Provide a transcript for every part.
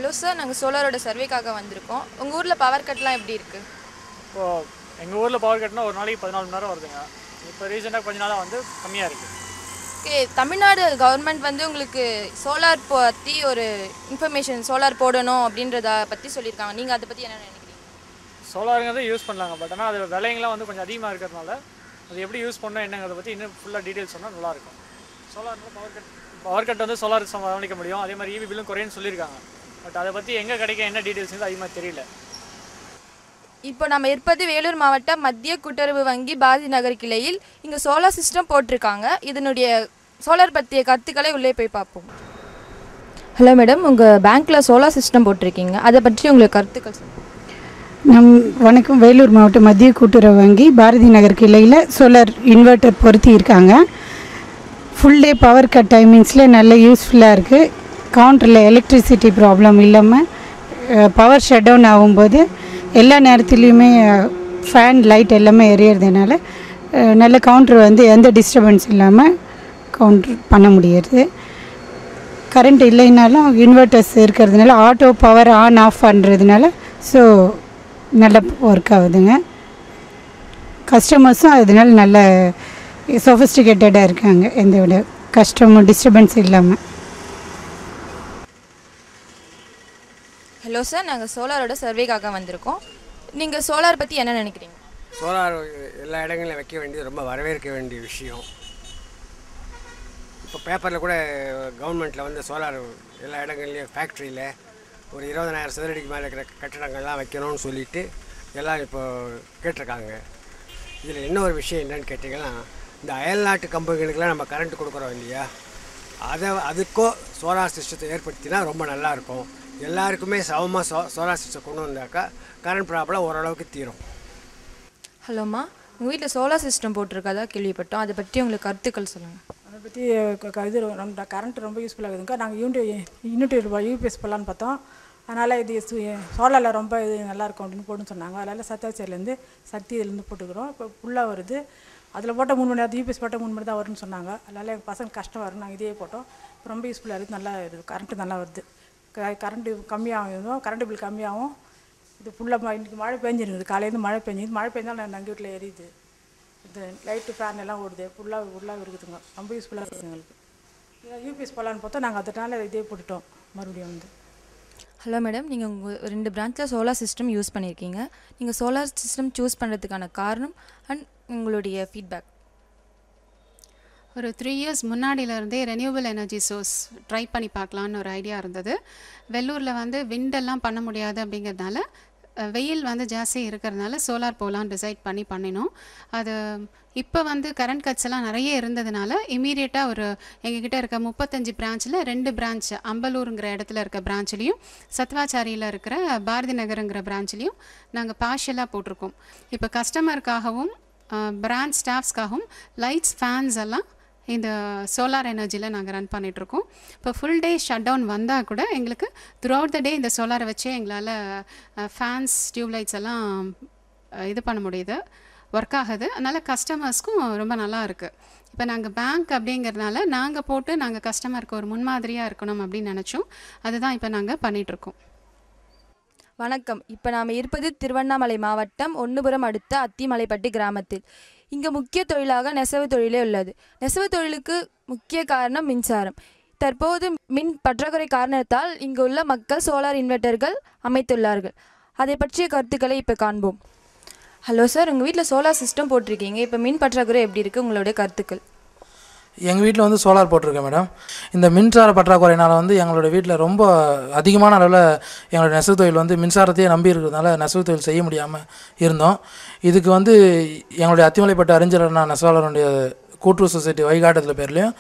Hello sir, நாங்கள் சோலாரோட சர்வேக்காக வந்திருக்கோம். உங்கள் ஊரில் பவர் கட்லாம் எப்படி இருக்குது? இப்போது எங்கள் ஊரில் பவர் கட்னா ஒரு நாளைக்கு 14 மணி நேரம் வருதுங்க. இப்போ ரீசெண்டாக கொஞ்ச நாளாக வந்து கம்மியாக இருக்குது. ஓகே, தமிழ்நாடு கவர்மெண்ட் வந்து உங்களுக்கு சோலார் பற்றி ஒரு இன்ஃபர்மேஷன் சோலார் போடணும் அப்படின்றத பற்றி சொல்லியிருக்காங்க. நீங்கள் அதை பற்றி என்ன நினைக்கிறீங்க? சோலாருங்கிறது யூஸ் பண்ணலாங்க, பட் ஆனால் அது விலைங்களாம் வந்து கொஞ்சம் அதிகமாக இருக்கிறதுனால அது எப்படி யூஸ் பண்ணணும் என்னங்கிறத பற்றி இன்னும் ஃபுல்லாக டீட்டெயில்ஸ் சொன்னால் நல்லாயிருக்கும். சோலாரில் பவர் கட் வந்து சோலார் சமாளிக்க முடியும். அதே மாதிரி ஈவி பில்லும் குறையுன்னு சொல்லியிருக்காங்க. பட் அதை பற்றி எங்கே கிடைக்க என்ன டீட்டெயில்ஸ் வந்து அதிகமாக தெரியல. இப்போ நம்ம இருப்பது வேலூர் மாவட்டம் மத்திய கூட்டுறவு வங்கி பாரதி நகர் கிளையில். இங்கே சோலார் சிஸ்டம் போட்டிருக்காங்க. இதனுடைய சோலார் பற்றிய கருத்துக்களை உள்ளே போய் பார்ப்போம். ஹலோ மேடம், உங்கள் பேங்க்கில் சோலார் சிஸ்டம் போட்டிருக்கீங்க, அதை பற்றி உங்களுக்கு கருத்துக்கள் சொல்லுங்கள். வணக்கம். வேலூர் மாவட்டம் மத்திய கூட்டுறவு வங்கி பாரதி நகர் கிளையில் சோலார் இன்வெர்ட்டர் பொருத்தி இருக்காங்க. ஃபுல் டே பவர் கட் டைமிங்ஸில் நல்ல யூஸ்ஃபுல்லாக இருக்குது. கவுண்டரில் எலக்ட்ரிசிட்டி ப்ராப்ளம் இல்லாமல் பவர் ஷட் டவுன் ஆகும்போது எல்லா நேரத்துலேயுமே ஃபேன் லைட் எல்லாமே எரியறதுனால நல்ல கவுண்டர் வந்து எந்த டிஸ்டர்பன்ஸ் இல்லாமல் கவுண்டர் பண்ண முடியாது. கரண்ட் இல்லைனாலும் இன்வெர்ட்டர்ஸ் இருக்கிறதுனால ஆட்டோ பவர் ஆன் ஆஃப் பண்ணுறதுனால ஸோ நல்லா ஒர்க் ஆகுதுங்க. கஸ்டமர்ஸும் அதனால நல்ல சொஃபிஸ்டிகேட்டடாக இருக்காங்க, எந்த விட கஷ்டமும் டிஸ்டர்பன்ஸ் இல்லாமல். ஹலோ சார், நாங்கள் சோலாரோட சர்வேக்காக வந்திருக்கோம். நீங்கள் சோலார் பற்றி என்ன நினைக்கிறீங்க? சோலார் எல்லா இடங்களிலும் வைக்க வேண்டியது ரொம்ப வரவேற்க வேண்டிய விஷயம். இப்போ பேப்பரில் கூட கவர்மெண்ட்டில் வந்து சோலார் எல்லா இடங்கள்லையும் ஃபேக்ட்ரியில் ஒரு 20,000 சதுரடிக்கு மேலே இருக்கிற கட்டடங்கள்லாம் வைக்கணும்னு சொல்லிவிட்டு எல்லாம் இப்போ கேட்டிருக்காங்க. இதில் இன்னொரு விஷயம் என்னென்னு கேட்டிங்கன்னா, இந்த அயல்நாட்டு கம்பெனிகளுக்கெல்லாம் நம்ம கரண்ட் கொடுக்குறோம் இல்லையா, அதுக்கோ சோலார் சிஸ்டத்தை ஏற்படுத்தினா ரொம்ப நல்லாயிருக்கும். எல்லாருக்குமே சமமாக சோலார் சிஸ்டம் கொண்டு வந்தாக்கா கரண்ட் ப்ராப்ளம் ஓரளவுக்கு தீரும். ஹலோம்மா, உங்கள் வீட்டில் சோலார் சிஸ்டம் போட்டிருக்கதா கேள்விப்பட்டோம், அதை பற்றி உங்களுக்கு கருத்துக்கள் சொல்லுங்கள். அதை பற்றி இது ரொம்ப கரண்ட் ரொம்ப யூஸ்ஃபுல்லாக இருக்குதுங்க. நாங்கள் யூனிட் யூபிஎஸ் போடலான்னு பார்த்தோம். அதனால் இது சோலாரில் ரொம்ப இது நல்லாயிருக்கும் அப்படின்னு போட்டுன்னு சொன்னாங்க. அதனால் சத்தாச்சேரிலேருந்து சக்தி இதுலேருந்து போட்டுக்கிறோம். இப்போ ஃபுல்லாக வருது. அதில் போட்டால் 3 மணி நேரம், யூபிஎஸ் போட்டால் 3 மணி தான் வரும்னு சொன்னாங்க. அதனால் எங்கள் பசங்க கஷ்டம் வரும், நாங்கள் இதே போட்டோம். இப்போ ரொம்ப யூஸ்ஃபுல்லாக இருக்குது, நல்லா இருக்குது, கரண்ட்டு நல்லா வருது. கரண்ட்டு கம்மியாகும், கரண்ட் பில் கம்மியாகும். இது ஃபுல்லாக இன்றைக்கி மழை பெஞ்சிருக்குது, காலையிலேருந்து மழை பெஞ்சிது. மழை பெஞ்சாலும் எங்கள் வீட்டில் எரியுது. இது லைட்டு ஃபேன் எல்லாம் ஓடுது, ஃபுல்லாக இருக்குதுங்க. ரொம்ப யூஸ்ஃபுல்லாக இருக்குது எங்களுக்கு. யூபிஎஸ் போடலான்னு பார்த்தோம், நாங்கள் அதனால இதே போட்டுட்டோம் மறுபடியும் வந்து. ஹலோ மேடம், நீங்கள் உங்கள் 2 பிரான்ச்சில் சோலார் சிஸ்டம் யூஸ் பண்ணியிருக்கீங்க. நீங்கள் சோலார் சிஸ்டம் சூஸ் பண்ணுறதுக்கான காரணம் அண்ட் உங்களுடைய ஃபீட்பேக். ஒரு 3 இயர்ஸ் முன்னாடியிலேருந்தே ரெனியூவபிள் எனர்ஜி சோர்ஸ் ட்ரை பண்ணி பார்க்கலான்னு ஒரு ஐடியா இருந்தது. வெள்ளூரில் வந்து விண்டெல்லாம் பண்ண முடியாது அப்படிங்கிறதுனால, வெயில் வந்து ஜாஸ்தி இருக்கிறதுனால சோலார் போகலான்னு டிசைட் பண்ணினோம். அது இப்போ வந்து கரண்ட் கட்ஸ் எல்லாம் நிறைய இருந்ததுனால இமீடியட்டாக ஒரு எங்ககிட்ட இருக்க 35 பிரான்ச்சில் 2 பிரான்ச் அம்பலூருங்கிற இடத்துல இருக்க பிரான்ச்லேயும் சத்வாச்சாரியில் இருக்கிற பாரதி நகருங்கிற பிரான்ச்லேயும் நாங்கள் பார்ஷியலாக போட்டிருக்கோம். இப்போ கஸ்டமருக்காகவும் பிரான்ச் ஸ்டாஃப்ஸ்க்காகவும் லைட்ஸ் ஃபேன்ஸ் எல்லாம் இந்த சோலார் எனர்ஜியில் நாங்கள் ரன் பண்ணிகிட்ருக்கோம். இப்போ ஃபுல் டே ஷட் டவுன் வந்தால் கூட எங்களுக்கு த்ரூ அவுட் த டே இந்த சோலாரை வச்சே எங்களால் ஃபேன்ஸ் டியூப்லைட்ஸ் எல்லாம் இது பண்ண முடியுது, ஒர்க் ஆகுது. அதனால் கஸ்டமர்ஸ்க்கும் ரொம்ப நல்லா இருக்குது. இப்போ நாங்கள் பேங்க் அப்படிங்கிறதுனால நாங்கள் போட்டு நாங்கள் கஸ்டமருக்கு ஒரு முன்மாதிரியாக இருக்கணும் அப்படின்னு நினச்சோம். அதுதான் இப்போ நாங்கள் பண்ணிகிட்ருக்கோம். வணக்கம். இப்போ நாம் இருப்பது திருவண்ணாமலை மாவட்டம் ஒன்றுபுரம் அடுத்த அத்திமலைப்பட்டி கிராமத்தில். இங்கே முக்கிய தொழிலாக நெசவு தொழிலே உள்ளது. நெசவு தொழிலுக்கு முக்கிய காரணம் மின்சாரம். தற்போது மின் பற்றாக்குறை காரணத்தால் இங்கு உள்ள மக்கள் சோலார் இன்வெர்ட்டர்கள் அமைத்துள்ளார்கள். அதை பற்றிய கருத்துக்களை இப்போ காண்போம். ஹலோ சார், உங்கள் வீட்டில் சோலார் சிஸ்டம் போட்டிருக்கீங்க. இப்போ மின் பற்றாக்குறை எப்படி இருக்குது, உங்களுடைய கருத்துக்கள்? எங்கள் வீட்டில் வந்து சோலார் போட்டிருக்கேன் மேடம். இந்த மின்சார பற்றாக்குறையினால் வந்து எங்களோட வீட்டில் ரொம்ப அதிகமான அளவில் எங்களோட நெசவு தொழில் வந்து மின்சாரத்தையே நம்பி இருக்கிறதுனால நெசவு தொழில் செய்ய முடியாமல் இருந்தோம். இதுக்கு வந்து எங்களுடைய அத்திமலைப்பட்ட அறிஞர் அண்ணா நெசவாளருடைய கூட்டுறவு சொசைட்டி வழிகாட்டுதல் பேர்லையும்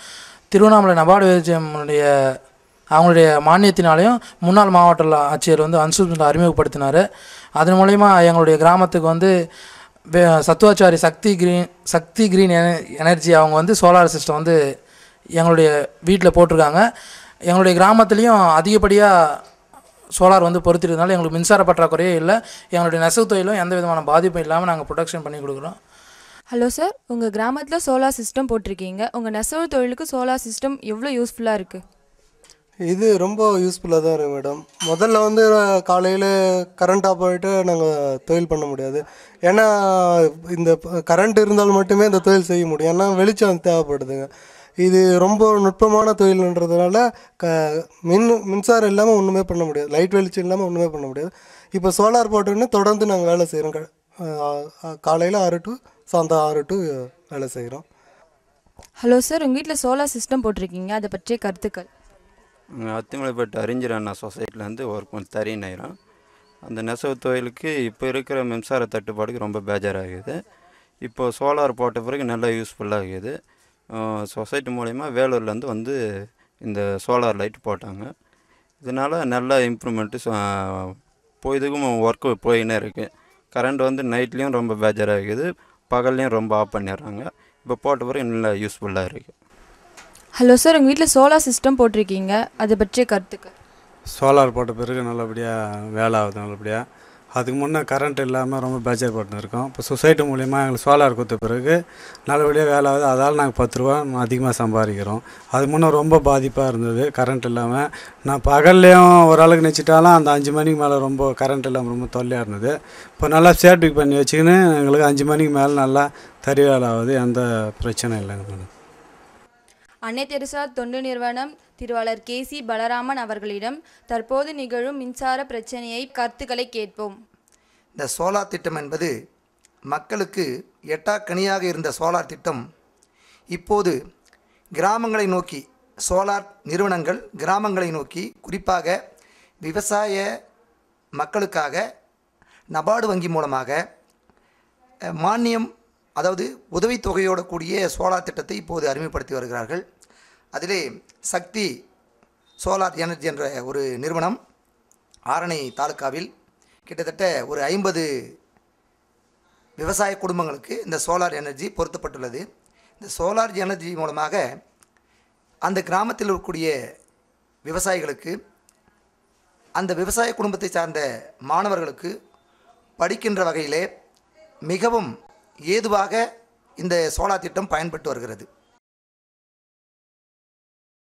திருவண்ணாமலை நபார்டு வேஜியம்னுடைய அவங்களுடைய மானியத்தினாலையும் முன்னாள் மாவட்ட ஆட்சியர் வந்து அன்சுல் அறிமுகப்படுத்தினார். அதன் மூலயமா எங்களுடைய கிராமத்துக்கு வந்து சத்துவாச்சாரி சக்தி கிரீன் எனர்ஜி அவங்க வந்து சோலார் சிஸ்டம் வந்து எங்களுடைய வீட்டில் போட்டிருக்காங்க. எங்களுடைய கிராமத்துலேயும் அதிகப்படியாக சோலார் வந்து பொறுத்திருந்தனால எங்களுக்கு மின்சார பற்றாக்குறையே இல்லை. எங்களுடைய நெசவு தொழிலும் எந்த விதமான பாதிப்பும் இல்லாமல் நாங்கள் ப்ரொடக்ஷன் பண்ணி கொடுக்குறோம். ஹலோ சார், உங்கள் கிராமத்தில் சோலார் சிஸ்டம் போட்டிருக்கீங்க. உங்கள் நெசவு தொழிலுக்கு சோலார் சிஸ்டம் எவ்வளோ யூஸ்ஃபுல்லாக இருக்குது? இது ரொம்ப யூஸ்ஃபுல்லாக தான் இருக்குது மேடம். முதல்ல வந்து காலையில் கரண்ட் ஆஃப் ஆகிட்டு நாங்கள் தொழில் பண்ண முடியாது. ஏன்னா இந்த கரண்ட் இருந்தால் மட்டுமே இந்த தொழில் செய்ய முடியும். ஏன்னா வெளிச்சம் தேவைப்படுதுங்க. இது ரொம்ப நுட்பமான தொழில்ன்றதுனால மின்சாரம் இல்லாமல் ஒன்றுமே பண்ண முடியாது. லைட் வெளிச்சம் இல்லாமல் ஒன்றுமே பண்ண முடியாது. இப்போ சோலார் போட்டோன்னு தொடர்ந்து நாங்கள் வேலை செய்கிறோம். காலையில் 6 to சாயந்தரம் 6 to வேலை செய்கிறோம். ஹலோ சார், உங்கள் வீட்டில் சோலார் சிஸ்டம் போட்டிருக்கீங்க, அதை பற்றிய கருத்துக்கள். அத்திமலைப்பட்டு அறிஞர் அண்ணா சொசைட்டிலேருந்து ஒர்க் பண்ணி தரீனாயிரம். அந்த நெசவு தொழிலுக்கு இப்போ இருக்கிற மின்சார தட்டுப்பாடுக்கு ரொம்ப பேஜாராகுது. இப்போது சோலார் போட்ட பிறகு நல்லா யூஸ்ஃபுல்லாக இருக்குது. சொசைட்டி மூலயமா வேலூர்லேருந்து வந்து இந்த சோலார் லைட் போட்டாங்க. இதனால் நல்ல இம்ப்ரூவ்மெண்ட்டு இதுக்கும் ஒர்க்கு போயின்னே இருக்குது. கரண்ட் வந்து நைட்லேயும் ரொம்ப பேஜாராகுது, பகல்லையும் ரொம்ப ஆஃப் பண்ணிடுறாங்க. இப்போ போட்ட பிறகு நல்லா யூஸ்ஃபுல்லாக இருக்குது. ஹலோ சார், உங்கள் வீட்டில் சோலார் சிஸ்டம் போட்டிருக்கீங்க, அதை பற்றிய கருத்துக்கள். சோலார் போட்ட பிறகு நல்லபடியாக வேலை ஆகுது. நல்லபடியாக அதுக்கு முன்னே கரண்ட் இல்லாமல் ரொம்ப பேஜர் பட்டு இருக்கோம். இப்போ சொசைட்டி மூலிமா எங்களுக்கு சோலார் கொடுத்த பிறகு நல்லபடியாக வேலை ஆகுது. அதால் நாங்கள் 10 ரூபா அதிகமாக சம்பாதிக்கிறோம். அதுக்கு முன்னே ரொம்ப பாதிப்பாக இருந்தது கரண்ட் இல்லாமல். நான் பகல்லையும் ஓரளவுக்கு நினச்சிட்டாலும் அந்த 5 மணிக்கு மேலே ரொம்ப கரண்ட் இல்லாமல் ரொம்ப தொல்லையாக இருந்தது. இப்போ நல்லா சேஃப்டி பண்ணி வச்சுக்கின்னு எங்களுக்கு 5 மணிக்கு மேலே நல்லா தறி வேலை ஆகுது. எந்த பிரச்சனை இல்லைங்க மேடம். அன்னை தெரசா தொண்டு நிறுவனம் திருவாளர் KC பலராமன் அவர்களிடம் தற்போது நிகழும் மின்சார பிரச்சனையை கருத்துக்களை கேட்போம். இந்த சோலார் திட்டம் என்பது மக்களுக்கு எட்டாக்கனியாக இருந்த சோலார் திட்டம் இப்போது கிராமங்களை நோக்கி, சோலார் நிறுவனங்கள் கிராமங்களை நோக்கி, குறிப்பாக விவசாய மக்களுக்காக நபார்டு வங்கி மூலமாக மானியம், அதாவது உதவித்தொகையோடு கூடிய சோலார் திட்டத்தை இப்போது அறிமுகப்படுத்தி வருகிறார்கள். அதிலே சக்தி சோலார் எனர்ஜி என்ற ஒரு நிறுவனம் ஆரணி தாலுக்காவில் கிட்டத்தட்ட ஒரு 50 விவசாய குடும்பங்களுக்கு இந்த சோலார் எனர்ஜி பொருத்தப்பட்டுள்ளது. இந்த சோலார் எனர்ஜி மூலமாக அந்த கிராமத்தில் இருக்கக்கூடிய விவசாயிகளுக்கு, அந்த விவசாய குடும்பத்தை சார்ந்த மாணவர்களுக்கு படிக்கின்ற வகையிலே மிகவும் ஏதுவாக இந்த சோலார் திட்டம் பயன்பட்டு வருகிறது.